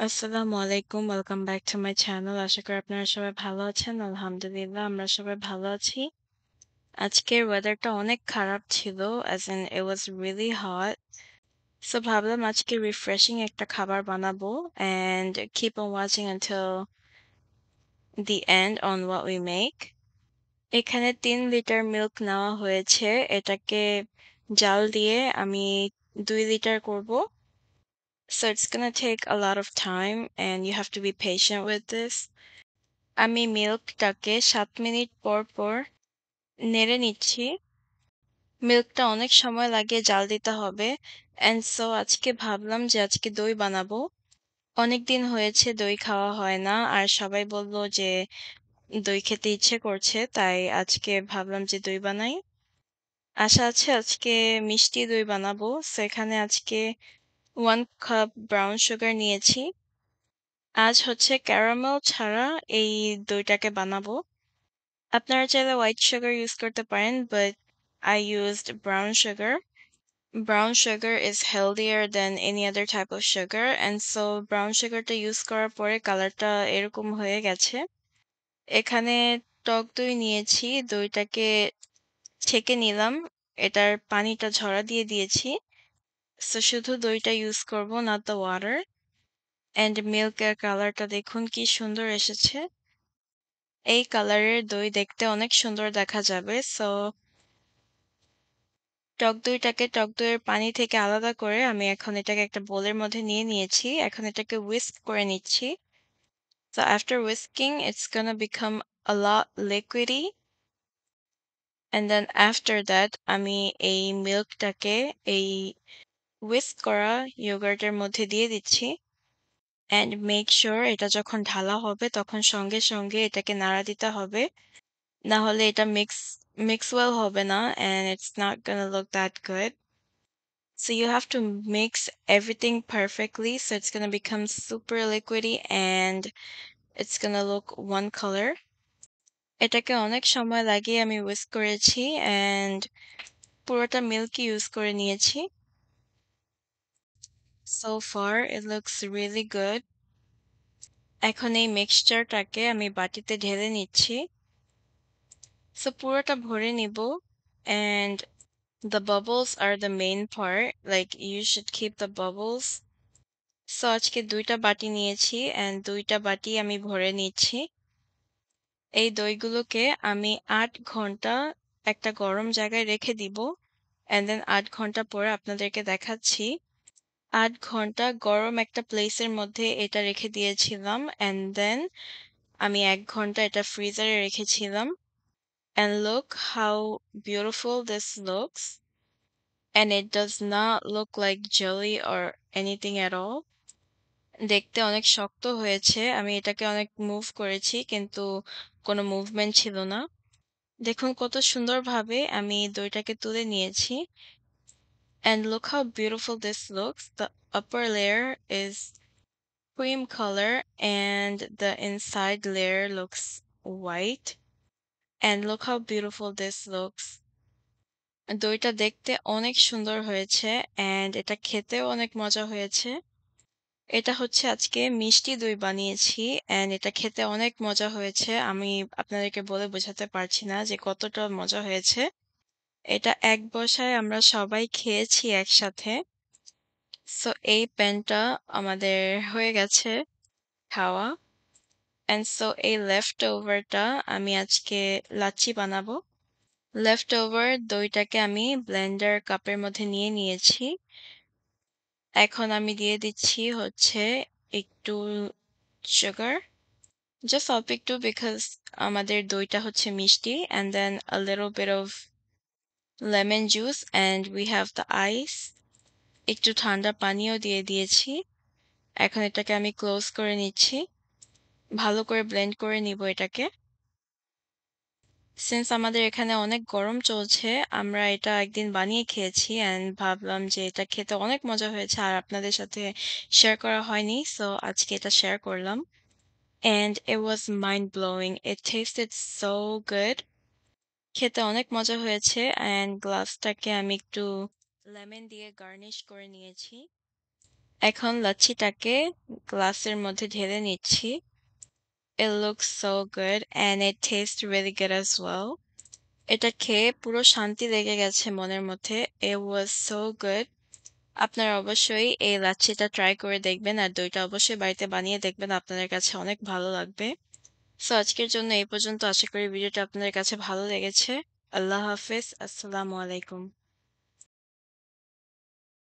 আসসালামু আলাইকুম। Welcome back to my channel. আশা করি আপনারা সবাই ভালো আছেন। আলহামদুলিল্লাহ আমরা সবাই ভালো আছি। আজকের ওয়েদারটা অনেক খারাপ ছিল। As in it was really hot. So ভাবলাম আজকে রিফ্রেশিং একটা খাবার বানাবো and keep on watching until the end on what we make. এখানে ৩ লিটার মিল্ক নেওয়া হয়েছে। এটাকে জাল দিয়ে আমি ২ লিটার করব। So it's gonna take a lot of time and you have to be patient with this. আমি মিল্কটাকে ৭ মিনিট পর পর নেড়ে নিচ্ছি। মিল্কটা অনেক সময় লাগে জাল দিতে হবে। অ্যান্ড সো আজকে ভাবলাম যে আজকে দই বানাবো। অনেকদিন হয়েছে দই খাওয়া হয় না। আর সবাই বলল যে দই খেতে ইচ্ছে করছে। তাই আজকে ভাবলাম যে দই বানাই। আশা আছে আজকে মিষ্টি দই বানাবো। সো এখানে আজকে 1 কাপ ব্রাউন সুগার নিয়েছি। আজ হচ্ছে ক্যারামেল ছাড়া এই দইটাকে বানাবো। আপনারা চাইলে হোয়াইট সুগার ইউজ করতে পারেন, but I used brown sugar. Brown sugar is healthier than any other type of sugar, and so brown sugarটা ইউজ করার পরে কালারটা এরকম হয়ে গেছে। এখানে টক দই নিয়েছি, দইটাকে ছেঁকে নিলাম, এটার পানিটা ঝরা দিয়ে দিয়েছি। সো শুধু দইটা ইউজ করব, not the water. And মিল্কের কালারটা দেখুন কি সুন্দর এসেছে। এই কালারের দই দেখতে অনেক সুন্দর দেখা যাবে। সো টক দইয়ের পানি থেকে আলাদা করে আমি এখন এটাকে একটা বোলের মধ্যে নিয়ে নিয়েছি। এখন এটাকে whisk করে নিচ্ছি। So after whisking, it's gonna become a lot liquidy. And then after that, আমি এই মিল্কটাকে এই whisk করা ইয়োগার্টের মধ্যে দিয়ে দিচ্ছি। And make sure এটা যখন ঢালা হবে তখন সঙ্গে সঙ্গে এটাকে নাড়া দিতে হবে। না হলে এটা mix well হবে না and it's not gonna look that good. So you have to mix everything perfectly so it's gonna become super liquidy and it's gonna look one color. এটাকে অনেক সময় লাগিয়ে আমি whisk করেছি and পুরোটা মিল্কই ইউজ করে নিয়েছি. So far it looks really good. এখন এই মিক্সচারটাকে আমি বাটিতে ঢেলে নিচ্ছি. So পুরোটা ভরে নিব and the bubbles are the main part. Like you should keep the bubbles. So আজকে ২টা বাটি নিয়েছি and ২টা বাটি আমি ভরে নিচ্ছি। এই দইগুলোকে আমি ৮ ঘন্টা একটা গরম জায়গায় রেখে দিব and then ৮ ঘন্টা পরে আপনাদেরকে দেখাচ্ছি। ৮ ঘন্টা গরম একটা প্লেসের মধ্যে এটা রেখে দিয়েছিলাম and then আমি ১ ঘন্টা এটা ফ্রিজারে রেখেছিলাম and look how beautiful this looks. And it does not look like jelly or anything at all. দেখতে অনেক শক্ত হয়েছে। আমি এটাকে অনেক মুভ করেছি কিন্তু কোনো মুভমেন্ট ছিল না। দেখুন কত সুন্দরভাবে আমি দইটাকে তুলে নিয়েছি। And look how beautiful this looks. The upper layer is cream color and the inside layer looks white. And look how beautiful this looks. দইটা দেখতে অনেক সুন্দর হয়েছে and এটা খেতেও অনেক মজা হয়েছে। এটা হচ্ছে আজকে মিষ্টি দই বানিয়েছি and এটা খেতে অনেক মজা হয়েছে। আমি আপনাদেরকে বলে বোঝাতে পারছি না যে কতটা মজা হয়েছে। এটা এক বসায় আমরা সবাই খেয়েছি একসাথে। সো এই প্যানটা আমাদের হয়ে গেছে খাওয়া। and so এই লেফট ওভারটা আমি আজকে লাচ্ছি বানাবো। লেফট ওভার দইটাকে আমি ব্লেন্ডার কাপের মধ্যে নিয়ে নিয়েছি। এখন আমি দিয়ে দিচ্ছি হচ্ছে একটু সুগার, জাস্ট অল্প একটু বিকজ আমাদের দইটা হচ্ছে মিষ্টি and then a little bit of lemon juice and we have the ice. একটু ঠান্ডা পানিও দিয়ে দিয়েছি। এখন এটাকে আমি ক্লোজ করে নিচ্ছি। ভালো করে ব্লেন্ড করে নিব এটাকে। সিন্স আমাদের এখানে অনেক গরম চলছে, আমরা এটা একদিন বানিয়ে খেয়েছি and ভাবলাম যে এটা খেতে অনেক মজা হয়েছে আর আপনাদের সাথে শেয়ার করা হয়নি। সো আজকে এটা শেয়ার করলাম। And it was mind blowing. It tasted so good. খেতে অনেক মজা হয়েছে and গ্লাসটাকে আমি একটু লেমন দিয়ে গার্নিশ করে নিয়েছি। এখন লাচ্ছিটাকে গ্লাসের মধ্যে ঢেলে নিচ্ছি। It looks so good and it tastes really good as well. এটা খেয়ে পুরো শান্তি লেগে গেছে মনের মধ্যে। It was so good. আপনারা অবশ্যই এই লাচ্ছিটা ট্রাই করে দেখবেন আর দইটা অবশ্যই বাড়িতে বানিয়ে দেখবেন। আপনাদের কাছে অনেক ভালো লাগবে। সো আজকের জন্য এই পর্যন্ত। আশা করি ভিডিওটা আপনাদের কাছে ভালো লেগেছে। আল্লাহ হাফেজ। আসসালামু আলাইকুম।